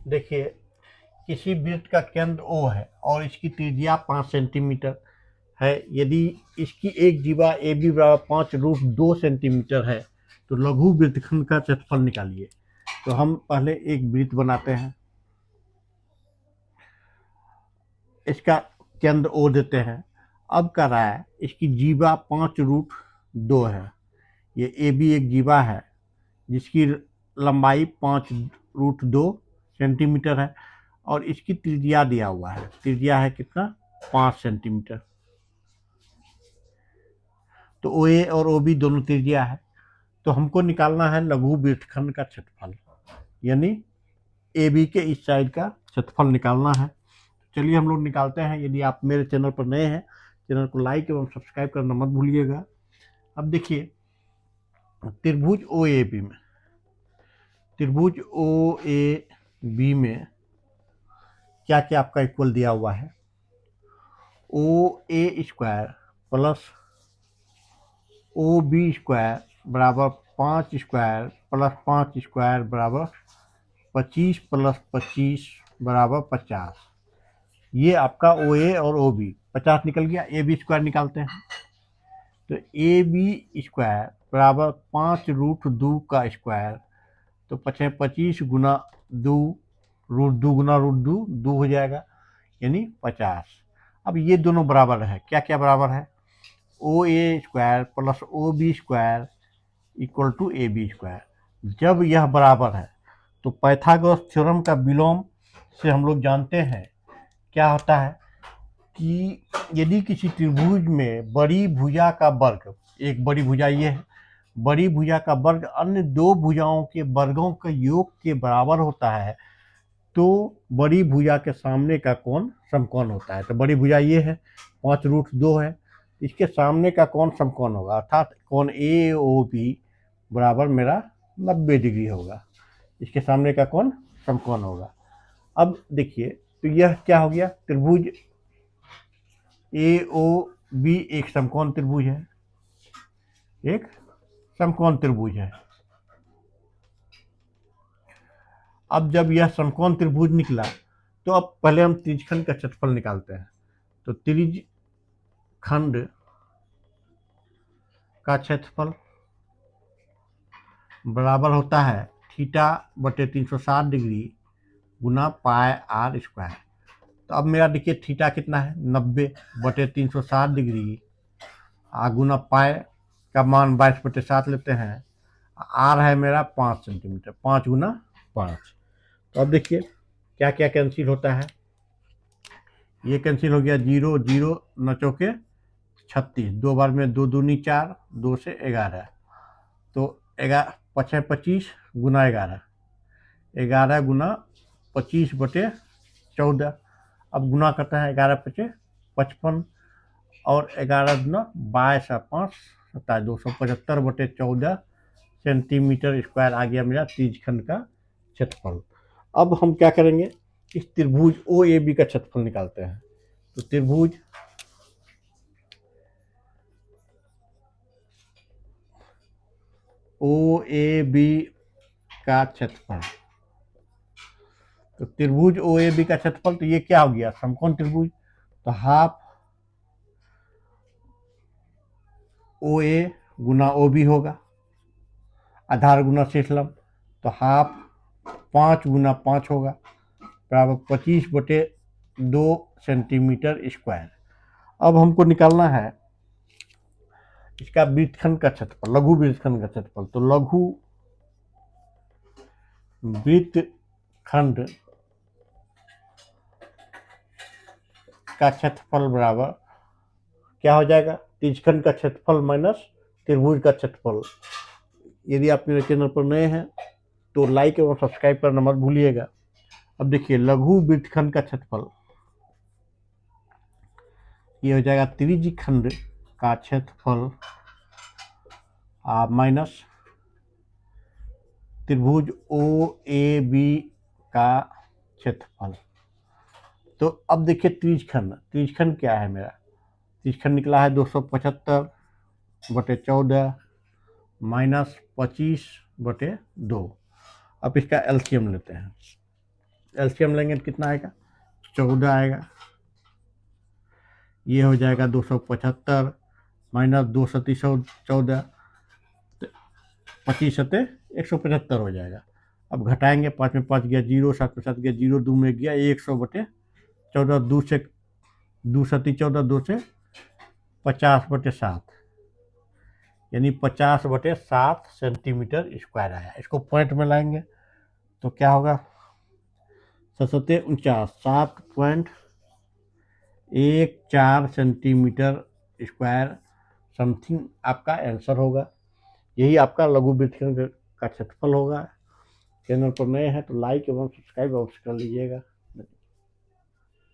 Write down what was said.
देखिए, किसी वृत्त का केंद्र O है और इसकी त्रिज्या 5 सेंटीमीटर है। यदि इसकी एक जीवा ए बी बराबर 5√2 सेंटीमीटर है तो लघु वृत्तखंड का क्षेत्रफल निकालिए। तो हम पहले एक वृत्त बनाते हैं, इसका केंद्र O देते हैं। अब कर रहा है इसकी जीवा 5√2 है। ये ए बी एक जीवा है जिसकी लंबाई 5√2 सेंटीमीटर है और इसकी त्रिज्या दिया हुआ है। त्रिज्या है कितना? 5 सेंटीमीटर। तो ओ ए और ओ बी दोनों त्रिज्या है। तो हमको निकालना है लघु वृत्तखंड का क्षेत्रफल, यानी ए बी के इस साइड का क्षेत्रफल निकालना है। चलिए हम लोग निकालते हैं। यदि आप मेरे चैनल पर नए हैं, चैनल को लाइक एवं सब्सक्राइब करना मत भूलिएगा। अब देखिए, त्रिभुज ओ ए बी में क्या क्या आपका इक्वल दिया हुआ है? O A square plus O B square बराबर 5 स्क्वायर प्लस 5 स्क्वायर बराबर 25 प्लस 25 बराबर 50। ये आपका ओ ए और ओ बी 50 निकल गया। ए बी स्क्वायर निकालते हैं। तो ए बी स्क्वायर बराबर 5√2 का स्क्वायर, तो 25 गुना 2 √2 गुना √2 2 हो जाएगा, यानी 50। अब ये दोनों बराबर है। क्या क्या बराबर है? O A square plus O B square equal to A B square. जब यह बराबर है तो पाइथागोरस थ्योरम का विलोम से हम लोग जानते हैं क्या होता है कि यदि किसी त्रिभुज में बड़ी भुजा का वर्ग, एक बड़ी भुजा ये है, बड़ी भुजा का वर्ग अन्य दो भुजाओं के वर्गों के योग के बराबर होता है तो बड़ी भुजा के सामने का कोण समकोण होता है। तो बड़ी भुजा ये है, 5√2 है, इसके सामने का कोण समकोण होगा, अर्थात कोण ए ओ बी बराबर मेरा 90 डिग्री होगा। इसके सामने का कोण समकोण होगा। अब देखिए, तो यह क्या हो गया? त्रिभुज ए ओ बी एक समकोण त्रिभुज है, एक समकोण त्रिभुज है। अब जब यह समकोण त्रिभुज निकला तो अब पहले हम त्रिज्यखंड का क्षेत्रफल निकालते हैं। तो त्रिज्यखंड का क्षेत्रफल बराबर होता है थीटा बटे 360 डिग्री गुना पाई आर स्क्वायर। तो अब मेरा देखिए थीटा कितना है? 90 बटे 360 डिग्री गुना पाई का मान 22/7 लेते हैं। आर है मेरा 5 सेंटीमीटर, 5 गुना 5। तो अब देखिए क्या क्या कैंसिल होता है। ये कैंसिल हो गया, 0 0 9 चौके 36, 2 बार में 2 दूनी 4, 2 से 11, तो 25 गुना 11, 11 गुना 25/14। अब गुना करता है 11×5 55 और 11 गुना 22 और 5 27, 275/14 सेंटीमीटर स्क्वायर आ गया मेरा त्रिज्यखंड का क्षेत्रफल। अब हम क्या करेंगे? इस त्रिभुज ओ ए बी का क्षेत्रफल निकालते हैं। तो त्रिभुज ओ ए बी का क्षेत्रफल, तो त्रिभुज ओ ए बी का क्षेत्रफल, तो ये क्या हो गया? समकोण त्रिभुज। तो हाफ ओ ए गुना ओ बी होगा, आधार गुना शेष लंब, तो हाफ 5 गुना 5 होगा बराबर 25/2 सेंटीमीटर स्क्वायर। अब हमको निकालना है इसका वृत्तखंड का क्षेत्रफल, लघु वृत्तखंड का क्षेत्रफल। तो लघु वृत्तखंड का क्षेत्रफल बराबर क्या हो जाएगा? त्रिज्यखंड का क्षेत्रफल माइनस त्रिभुज का क्षेत्रफल। यदि आप मेरे चैनल पर नए हैं तो लाइक एवं सब्सक्राइब करना मत भूलिएगा। अब देखिए लघु वृत्तखंड का क्षेत्रफल ये हो जाएगा त्रिज्यखंड का क्षेत्रफल माइनस त्रिभुज ओ ए बी का क्षेत्रफल। तो अब देखिए त्रिज्यखंड क्या है मेरा? त्रिज्यखंड निकला है 275/14 माइनस 25/2। अब इसका एलसीएम लेते हैं। एलसीएम लेंगे तो कितना आएगा, 14 आएगा। ये हो जाएगा 275 माइनस 214, 25 सते 175 हो जाएगा। अब घटाएंगे, 5 में 5 गया 0, 7 में 7 गया 0, 2 में गया 100/14, 2 14, 2 से 50/7, यानी 50/7 सेंटीमीटर स्क्वायर आया। इसको पॉइंट में लाएंगे तो क्या होगा, 7×49, 7.14 सेंटीमीटर स्क्वायर समथिंग आपका आंसर होगा। यही आपका लघु वृत्तखंड का क्षेत्रफल होगा। चैनल पर नए हैं तो लाइक एवं सब्सक्राइब अवश्य कर लीजिएगा।